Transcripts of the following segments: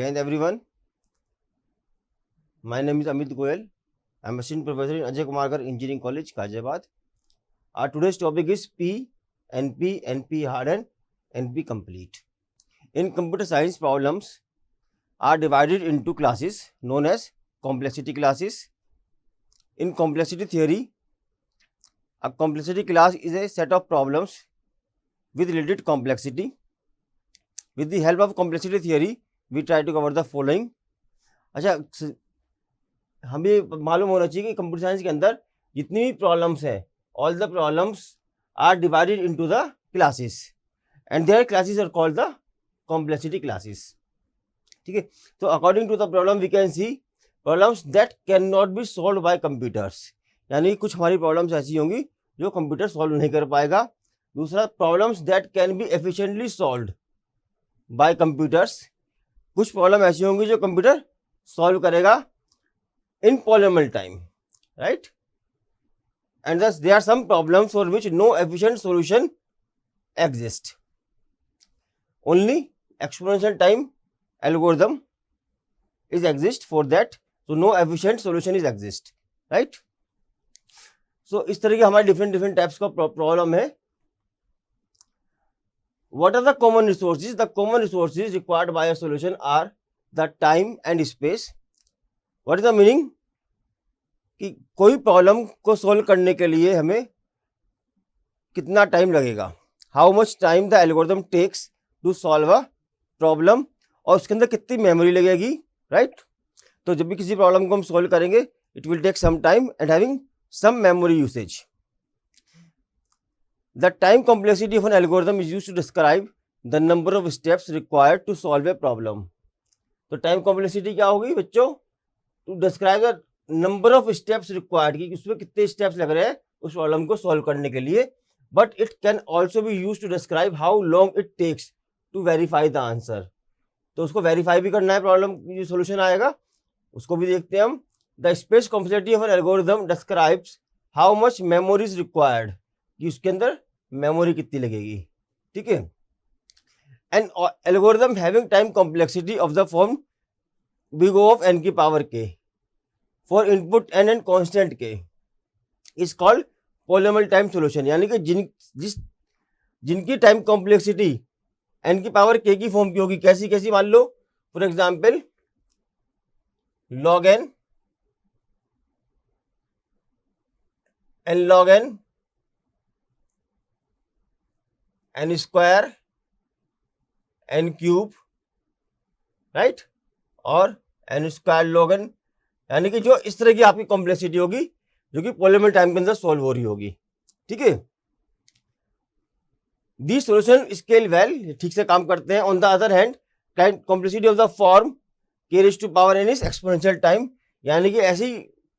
Jai Hind everyone. My name is Amit Goyal. I am assistant professor in Ajay Kumar Gar Engineering College, Ghaziabad. Our today's topic is P, NP, NP hard and NP complete. In computer science, problems are divided into classes known as complexity classes. In complexity theory, a complexity class is a set of problems with related complexity. With the help of complexity theory, we try to cover the following. अच्छा, हमें मालूम होना चाहिए कि computer science के अंदर जितनी भी प्रॉब्लम्स हैं, all the problems are divided into the classes and their classes are called the complexity classes. ठीक है, तो according to the problem we can see problems that can not be solve by computers, यानी कुछ हमारी problems ऐसी होंगी जो computer solve नहीं कर पाएगा. दूसरा, problems that can be efficiently solved by computers, कुछ प्रॉब्लम ऐसी होंगी जो कंप्यूटर सॉल्व करेगा in polynomial time, right? And thus there are some problems for which no efficient solution exists. Only exponential time algorithm is exist for that, so no efficient solution is exist, right? So इस तरह के हमारे different types का problem है. What are the common resources? The common resources required by a solution are the time and space. What is the meaning? कि कोई problem को solve करने के लिए हमें कितना टाइम लगेगा, how much time the algorithm takes to solve a problem, और उसके अंदर कितनी मेमोरी लगेगी, राइट? तो जब भी किसी प्रॉब्लम को हम सॉल्व करेंगे it will take some time and having some memory usage. The time complexity of an algorithm is used to describe the number of steps required to solve a problem. तो time complexity क्या होगी बच्चों? To describe the number of steps required, कि उसमें कितने steps लग रहे हैं उस प्रॉब्लम को सॉल्व करने के लिए. But it can also be use to describe how long it takes to verify the answer. तो उसको वेरीफाई भी करना है, प्रॉब्लम जो सोल्यूशन आएगा उसको भी देखते हैं हम. The space complexity of an algorithm describes how much memory is required, कि उसके अंदर मेमोरी कितनी लगेगी. ठीक है, an algorithm having time complexity of the form big O of n की power k for input n and constant k is called polynomial time solution. यानी कि जिनकी टाइम कॉम्प्लेक्सिटी n की पावर k की फॉर्म की होगी. कैसी कैसी? मान लो for example log n log n n square n cube, right, और n स्क्वायर log n, यानी कि जो इस तरह की आपकी कॉम्प्लेक्सिटी होगी जो कि पॉलिनोमियल टाइम के अंदर सॉल्व हो रही होगी. ठीक है, दी सॉल्यूशन स्केल वेल, ठीक से काम करते हैं. On the other hand complexity of the form k raised to power n is exponential time, यानी कि ऐसी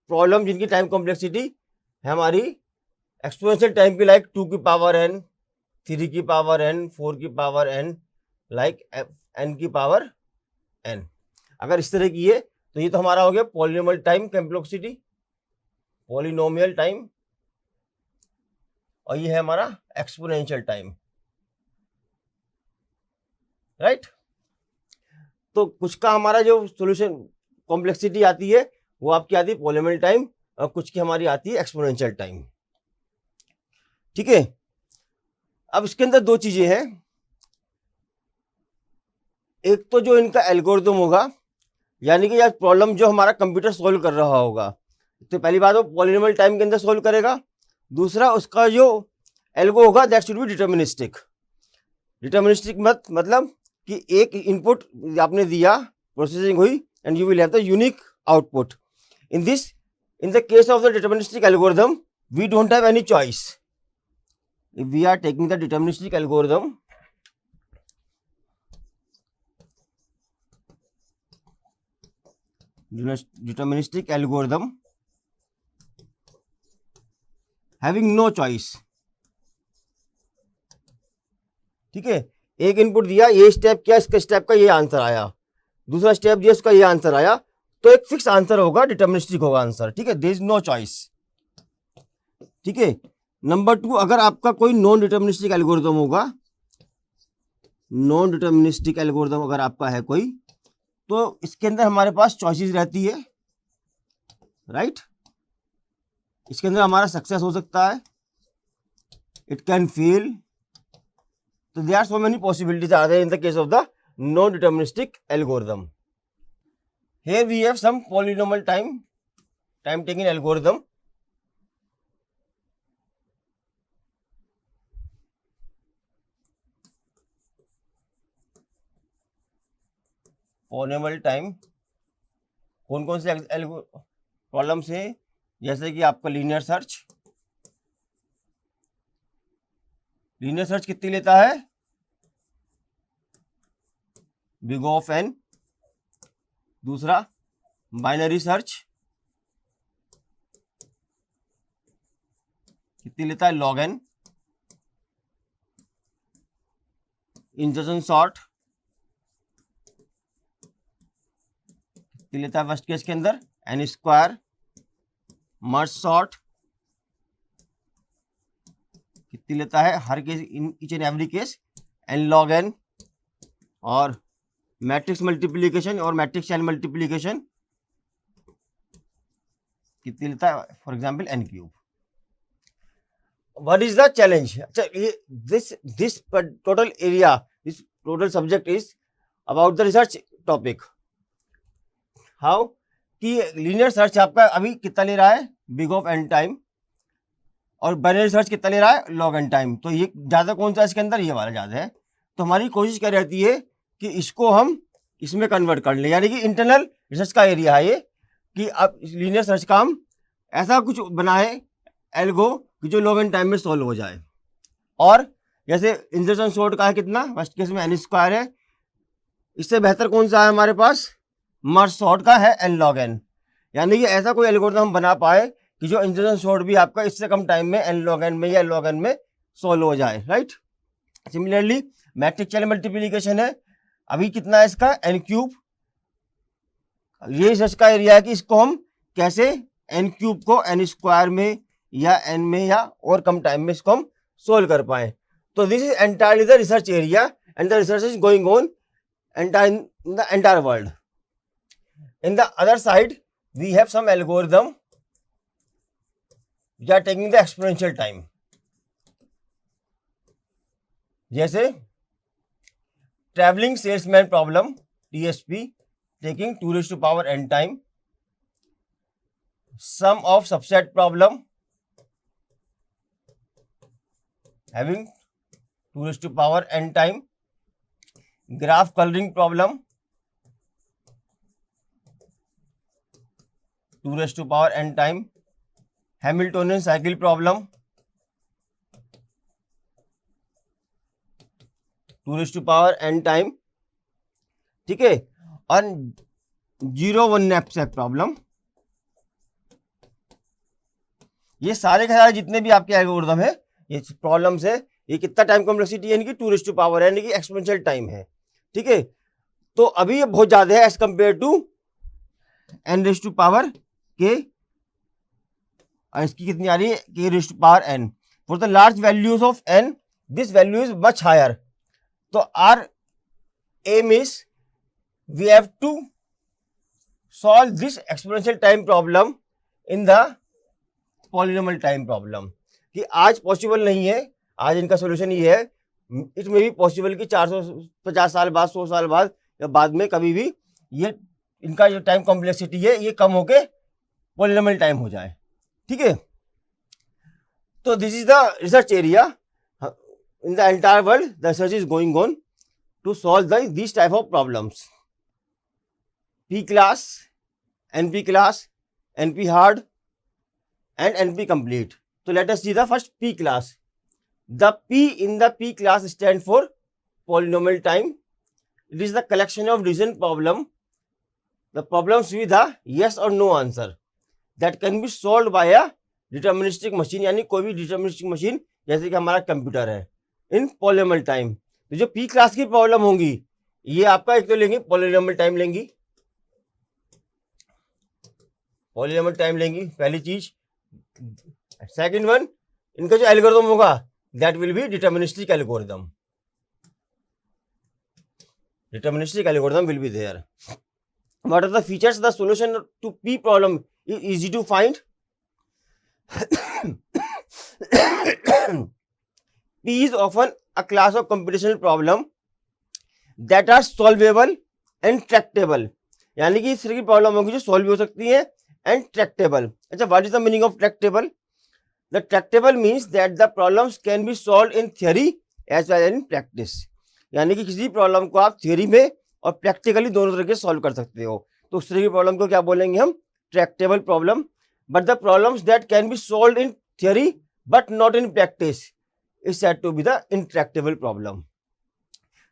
प्रॉब्लम जिनकी टाइम कॉम्प्लेक्सिटी है हमारी एक्सपोनेंशियल टाइम की, लाइक 2 की पावर n, 3 की पावर n, 4 की पावर n, लाइक n की पावर n. अगर इस तरह की है तो ये तो हमारा हो गया polynomial time complexity, polynomial time, और ये है हमारा एक्सपोनेंशियल टाइम, राइट? तो कुछ का हमारा जो सॉल्यूशन कॉम्प्लेक्सिटी आती है वो आपकी आती है पॉलिनोमियल टाइम, और कुछ की हमारी आती है एक्सपोनेंशियल टाइम. ठीक है, अब इसके अंदर दो चीजें हैं. एक तो जो इनका एल्गोरिथम होगा, यानी कि यार प्रॉब्लम जो हमारा कंप्यूटर सॉल्व कर रहा होगा, तो पहली बात वो पॉलिनोमियल टाइम के अंदर सॉल्व करेगा. दूसरा, उसका जो एल्गो होगा that should be deterministic. Deterministic मतलब कि एक इनपुट आपने दिया, प्रोसेसिंग हुई and you will have the unique output. In the case of the deterministic algorithm we don't have any choice. If we are taking the deterministic algorithm, deterministic algorithm having no choice. ठीक है, एक input दिया, ये step किया, इसका step का ये answer आया, दूसरा स्टेप दिया, उसका ये आंसर आया, तो एक फिक्स आंसर होगा, डिटर्मिनिस्टिक होगा आंसर. ठीक है, देयर इज नो चॉइस. ठीक है, नंबर 2, अगर आपका कोई नॉन डिटर्मिनिस्टिक एल्गोरिथम होगा, नॉन डिटर्मिनिस्टिक एल्गोरिथम अगर आपका है कोई, तो इसके अंदर हमारे पास चॉइसेस रहती है, राइट। इसके अंदर हमारा सक्सेस हो सकता है, इट कैन फेल, तो there are so many possibilities are there in the case of the non deterministic algorithm. Here we have some polynomial time taking algorithm. Polynomial time कौन कौन से प्रॉब्लम्स है, जैसे कि आपका लीनियर सर्च. लीनियर सर्च कितनी लेता है, बिग ऑफ एन. दूसरा बाइनरी सर्च कितनी लेता है, लॉग एन. इंजर्शन सॉर्ट कितनी लेता है फर्स्ट केस के अंदर, एन स्क्वायर. मर्ज सॉर्ट कितनी लेता है हर case, in each and every case, N log N. और मैट्रिक्स मल्टीप्लीकेशन और मैट्रिक्स चैन मल्टीप्लीकेशन कितनी लेता है, for example N cube. What is the challenge? अच्छा, ये this total area, this total subject is about the research topic. How कि linear search आपका अभी कितना ले रहा है, बिग ऑफ एन टाइम, और बाइनरी सर्च कितना ले रहा है, लॉग एन टाइम. तो ये ज्यादा कौन सा इसके अंदर, ये वाला ज्यादा है. तो हमारी कोशिश क्या रहती है कि इसको हम इसमें कन्वर्ट कर लें, यानी कि इंटरनल रिसर्च का एरिया है ये, कि अब लीनियर सर्च का हम ऐसा कुछ बनाए एल्गो कि जो लॉग एन टाइम में सॉल्व हो जाए. और जैसे इंजर्शन सॉर्ट का है कितना, फर्स्ट केस में एन स्क्वायर है. इससे बेहतर कौन सा है हमारे पास, मर्ज सॉर्ट का है एन लॉग एन. यानी कि ऐसा कोई एल्गोरिथम हम बना पाए कि जो इंजर्शन सॉर्ट भी आपका इससे कम टाइम में एन लॉग एन में या लॉग एन में सॉल्व हो जाए, right. Similarly matrix chain multiplication है, अभी कितना है इसका, एन क्यूब. ये रिसर्च का एरिया है कि इसको हम कैसे एन क्यूब को एन स्क्वायर में या एन में या और कम टाइम में इसको हम सोल्व कर पाए. तो this is entirely the research area and the research is going on in the entire world. In the other side, we have some algorithm which are taking the exponential time. जैसे traveling salesman problem TSP taking 2 raised to power n time. Sum of subset problem having 2 raised to power n time. Graph coloring problem 2 raised to power n time. Hamiltonian cycle problem 2 raised to power n time. ठीक है. और 0-1 knapsack problem. ये सारे के सारे जितने भी आपके एल्गोरिथम है, ये प्रॉब्लम्स है, ये कितना टाइम कॉम्प्लेक्सिटी है, यानी कि 2 raised to power यानी कि एक्सपोनेंशियल टाइम है. ठीक है. तो अभी ये बहुत ज्यादा है as compare to n raised to power के, इसकी कितनी आ रही है, k raised to power n. For the large values of n this value is much higher. तो our aim is we have to solve this exponential time problem in the polynomial time problem. कि आज possible नहीं है, आज इनका solution ये है. It may be possible कि 450 साल बाद, 100 साल बाद या बाद में कभी भी ये इनका जो टाइम कॉम्प्लेक्सिटी है ये कम होके पॉलिनोमियल टाइम हो जाए. ठीक है. तो this is the research area in the entire world. The research is going on to solve this type of problems. P class, NP class, NP hard and NP complete. So let us see the first P class. The P in the P class stand for polynomial time. It is the collection of decision problem. The problems with a yes or no answer that can be solved by a deterministic machine, यानी कोई भी deterministic machine जैसे कि हमारा computer है, in polynomial time. तो जो P class की प्रॉब्लम होंगी ये आपका एक तो लेंगे polynomial time लेंगी, पॉलिनोमियल टाइम लेंगी पहली चीज. सेकंड वन, इनका जो एल्गोरिथम होगा that will be deterministic algorithm. Deterministic algorithm will be there. What are the features? The solution to P problem is easy to find. P is often a class of computational problem that are solvable and tractable. यानी कि इस तरह की problem होगी जो solve हो सकती है एंड ट्रैक्टेबल. अच्छा, what is the meaning of tractable? The tractable means that the problems can be solve in theory as well in practice. यानी कि किसी प्रॉब्लम को आप थियरी में और प्रैक्टिकली दोनों तरीके से सॉल्व कर सकते हो. तो उस तरह की प्रॉब्लम को क्या बोलेंगे हम? Tractable problem. But the problems that can be solve in theory but not in practice is said to be the intractable problem.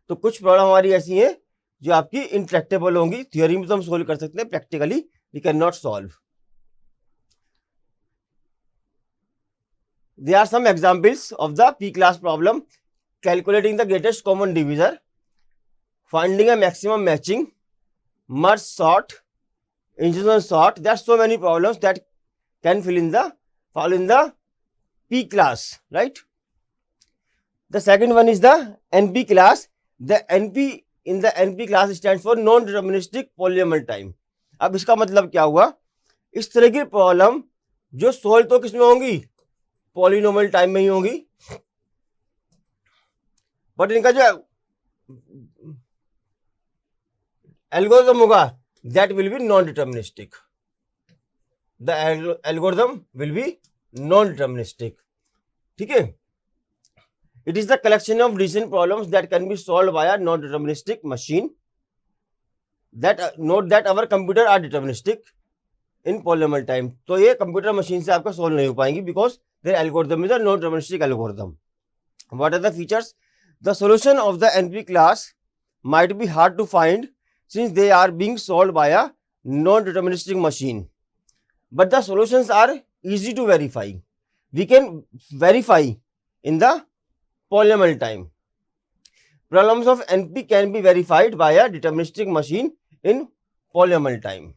तो कुछ प्रॉब्लम हमारी ऐसी है जो आपकी इंट्रैक्टेबल होंगी, थियरी में तो हम सोल्व कर सकते हैं, practically we can not solve. There are some examples of the P class problem: calculating the greatest common divisor, finding a maximum matching, merge sort, insertion sort. There are so many problems that can fall in the P class, right? The second one is the NP class. The NP in the NP class stands for non-deterministic polynomial time. अब इसका मतलब क्या हुआ? इस तरह की problem जो solve तो किसमें होंगी? पॉलिनोमियल टाइम में ही होगी, बट इनका जो एल्गोरिथम होगा that will be non deterministic. The algorithm will be non deterministic. ठीक है. It is the collection of decision problems that can be solve by a non deterministic machine. That note that our computer are deterministic in polynomial time. तो ये computer machine से आपका solve नहीं हो पाएंगी because their algorithm is a non-deterministic algorithm. What are the features? The solution of the NP class might be hard to find since they are being solved by a non-deterministic machine. But the solutions are easy to verify. We can verify in the polynomial time. Problems of NP can be verified by a deterministic machine in polynomial time.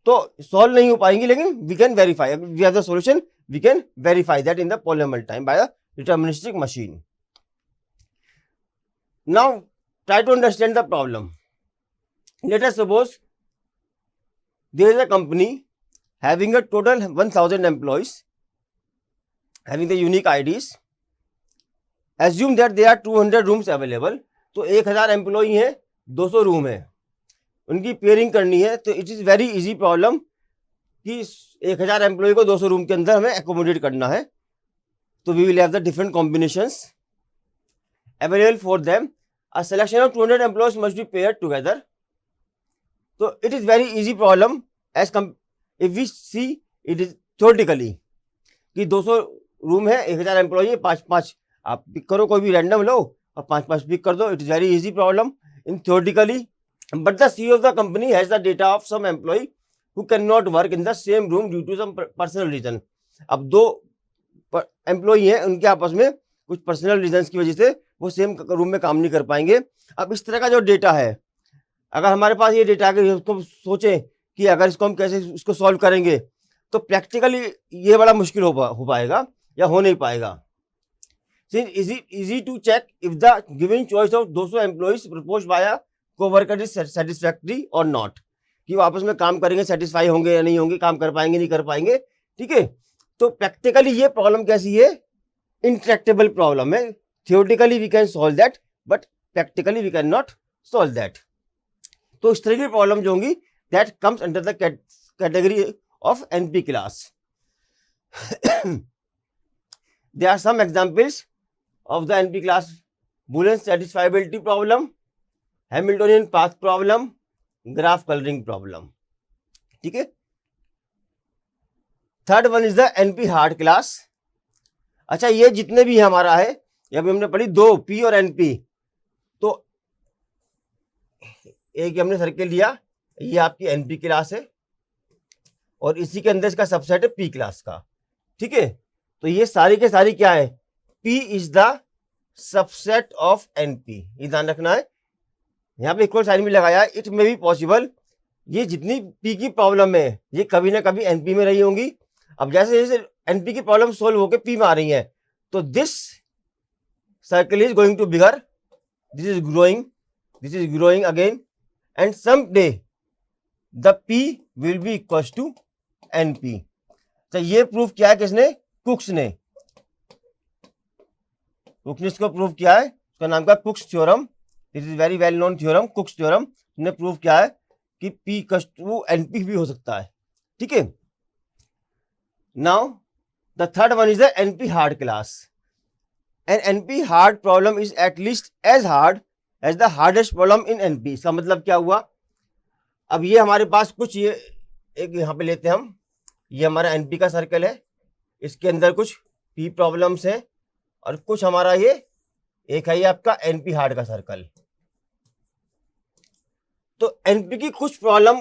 तो solve नहीं हो पाएंगी लेकिन we can verify. We have the solution, we can verify that in the polynomial time by a deterministic machine. Now try to understand the problem. Let us suppose there is a company having a total 1000 employees having the unique IDs. Assume that there are 200 rooms available. तो 1000 employee हैं, 200 room है, उनकी pairing करनी है. तो it is very easy problem कि 1000 employ को 200 room के अंदर हमें एकोमोडेट करना है. तो we will have the different combinations available for them. A selection of 200 employees must be paired together. तो it is very easy problem as if we see it is theoretically कि 200 room है, 1000 employ है, 5-5 आप pick करो, कोई भी random लो और 5-5 pick कर दो. It is very easy problem in theoretically. But the CEO of the company has the data of some employ who cannot work in the same room due to some personal reason. अब 2 employee हैं, उनके आपस में कुछ personal reasons की वजह से वो सेम रूम में काम नहीं कर पाएंगे. अब इस तरह का जो डेटा है, अगर हमारे पास ये डेटा है उसको सोचें कि अगर इसको हम कैसे इसको सॉल्व करेंगे तो प्रैक्टिकली ये बड़ा मुश्किल हो पाएगा या हो नहीं पाएगा. Is it easy to check if the given choice of 200 employees proposed by a coworker is satisfactory और नॉट. कि वो आपस में काम करेंगे, सेटिस्फाई होंगे या नहीं होंगे, काम कर पाएंगे नहीं कर पाएंगे. ठीक है. तो प्रैक्टिकली ये प्रॉब्लम कैसी है? इंट्रैक्टेबल प्रॉब्लम है. Theoretically we can solve that but practically we can not solve that. तो इस तरह की प्रॉब्लम जो होंगी that comes under the category of NP class. There are some examples of the NP class: Boolean satisfiability problem, Hamiltonian path problem, graph colouring problem. ठीक है. Third one is the NP hard class. अच्छा, ये जितने भी हमारा है, ये अभी हमने पढ़ी 2 पी और एनपी. तो एक हमने सर्किल लिया, ये आपकी एनपी क्लास है और इसी के अंदर इसका सबसेट है पी क्लास का. ठीक है. तो ये सारी के सारी क्या है? P is the subset of NP. ये ध्यान रखना है. यहाँ पे इक्वल साइन भी लगाया है. इट मे बी पॉसिबल ये जितनी पी की प्रॉब्लम है ये कभी ना कभी एनपी में रही होंगी. अब जैसे जैसे एनपी की प्रॉब्लम सोल्व होकर पी में आ रही है तो this circle is going to bigger, this is growing again, and some day the P will be equal to NP। तो ये प्रूफ किया है किसने? कुक्स ने। कुक्स ने इसको प्रूफ किया है, उसका नाम का कुक्स theorem. This is very well known theorem, कुक्स theorem ने प्रूफ किया है कि P इक्वल टू NP भी हो सकता है। ठीक है। Now the third one is the NP hard class. An NP hard problem is at least as hard as the hardest problem in NP। इसका मतलब क्या हुआ? अब ये हमारे पास कुछ ये एक यहाँ पे लेते हैं हम, ये हमारा NP का सर्कल है, इसके अंदर कुछ P प्रॉब्लम्स हैं और कुछ हमारा ये एक है ये आपका NP हार्ड का सर्कल। तो NP की कुछ प्रॉब्लम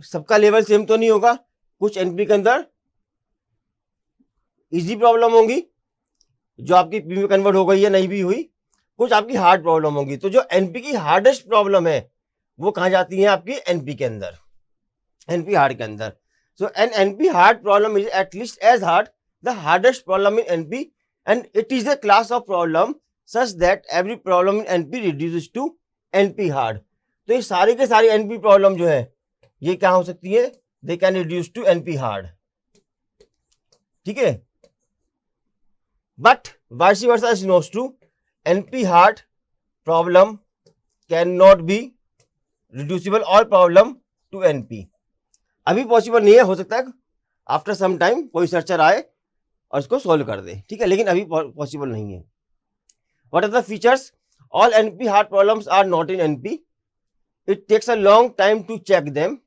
सबका लेवल सेम तो नहीं होगा, कुछ NP के अंदर इजी प्रॉब्लम होंगी जो आपकी P में कन्वर्ट हो गई है, नहीं भी हुई, कुछ आपकी हार्ड प्रॉब्लम होगी। तो जो NP की हार्डेस्ट प्रॉब्लम है वो कहाँ जाती है? आपकी NP के अंदर, NP हार्ड के अंदर। So an NP hard problem is at least as hard the hardest problem in NP and it is a class of problem such that every problem in NP reduces to NP hard. तो ये सारी के सारी NP problem जो है ये क्या हो सकती है? They can reduce to NP hard. ठीक है। But vice versa is not true, NP hard problem can not be reducible all problem to NP। अभी पॉसिबल नहीं है, हो सकता है आफ्टर सम टाइम कोई सर्चर आए और इसको सोल्व कर दे। ठीक है, लेकिन अभी पॉसिबल नहीं है। What are the features? All NP hard problems are not in NP। It takes a long time to check them.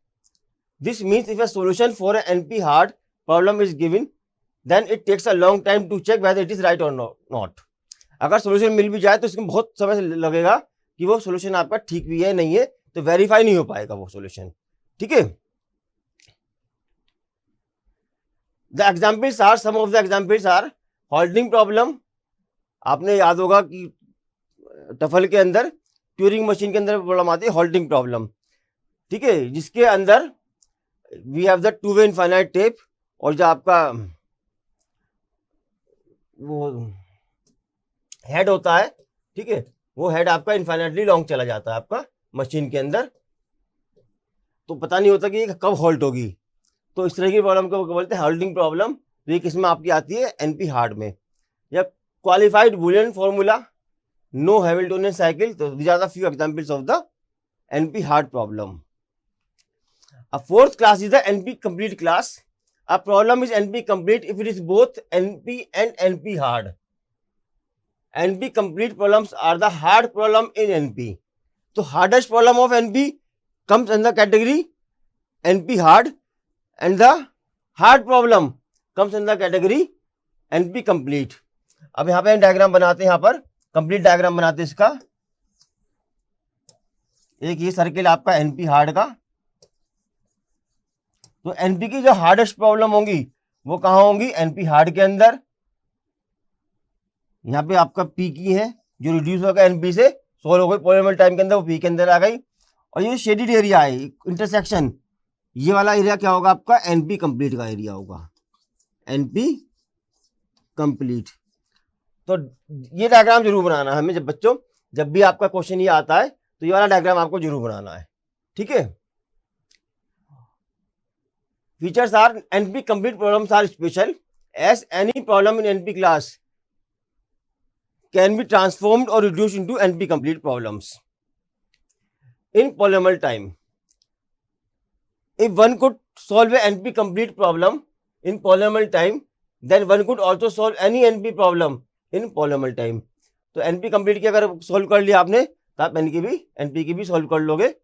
This means if a solution for a NP hard problem is given, then it takes a long time to check whether it is right or not। अगर solution मिल भी जाए तो इसमें बहुत समय लगेगा कि वो सोल्यूशन आपका ठीक भी है नहीं है, तो वेरीफाई नहीं हो पाएगा वो सोल्यूशन। ठीक है। The examples are, some of the examples are holding problem. आपने याद होगा कि टफल के अंदर, ट्यूरिंग मशीन के अंदर प्रॉब्लम आती है हॉल्डिंग प्रॉब्लम। ठीक है, जिसके अंदर we have the two way infinite tape, और जो आपका वो हेड होता है, ठीक है, वो हेड आपका इनफाइनाइटली लॉन्ग चला जाता है आपका मशीन के अंदर, तो पता नहीं होता कि ये कब हॉल्ट होगी। तो इस तरह की प्रॉब्लम को बोलते हैं हॉल्डिंग प्रॉब्लम। तो ये किसमें आपकी आती है? NP हार्ड में। या qualified Boolean formula, no Hamiltonian cycle. तो these are the few examples of the NP hard problem. A fourth class is the NP complete class. A problem is NP complete if it is both NP and NP hard. NP complete problems are the hard problem in NP. So hardest problem of NP comes in the category NP hard, and the hard problem comes in the category NP complete. अब यहाँ पे diagram बनाते हैं, यहाँ पर complete diagram बनाते हैं इसका। एक ये सर्किल आपका NP हार्ड का। तो NP की जो हार्डेस्ट प्रॉब्लम होंगी वो कहाँ होंगी? NP हार्ड के अंदर। यहाँ पे आपका P की है जो रिड्यूस होगा NP से, सोल्व हो गई पॉलीमर टाइम के अंदर, वो P के अंदर आ गई। और ये शेडिड एरिया है, इंटरसेक्शन, ये वाला एरिया क्या होगा आपका? NP कंप्लीट का एरिया होगा, NP कंप्लीट। तो ये डायग्राम जरूर बनाना है हमें, जब बच्चों जब भी आपका क्वेश्चन ये आता है तो ये वाला डायग्राम आपको जरूर बनाना है। ठीक है। Features are NP complete problems are special as any problem in NP class can be transformed or reduced into NP complete problems in polynomial time. If one could solve a NP complete problem in polynomial time, then one could also solve any NP problem in polynomial time. तो NP complete की अगर solve कर लिया आपने तो आप NP की भी solve कर लोगे।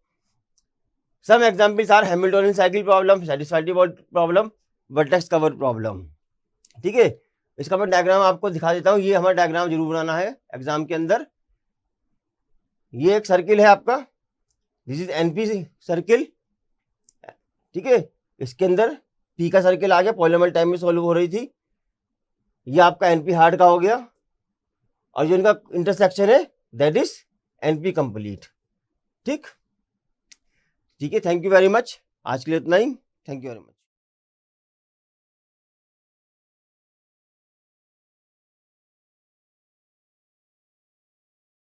Some examples are Hamiltonian cycle problem, satisfied problem, vertex cover problem। ठीक है, इसका मैं डायग्राम आपको दिखा देता हूँ। ये हमारा डायग्राम जरूर बनाना है एग्जाम के अंदर। ये एक सर्किल है आपका, दिस इज NP सर्किल। ठीक है, इसके अंदर P का सर्किल आ गया, पॉलीनोमियल टाइम में सॉल्व हो रही थी। ये आपका NP हार्ड का हो गया, और जो इनका इंटरसेक्शन है दैट इज NP कंप्लीट। ठीक है, थैंक यू वेरी मच। आज के लिए इतना ही। Thank you very much.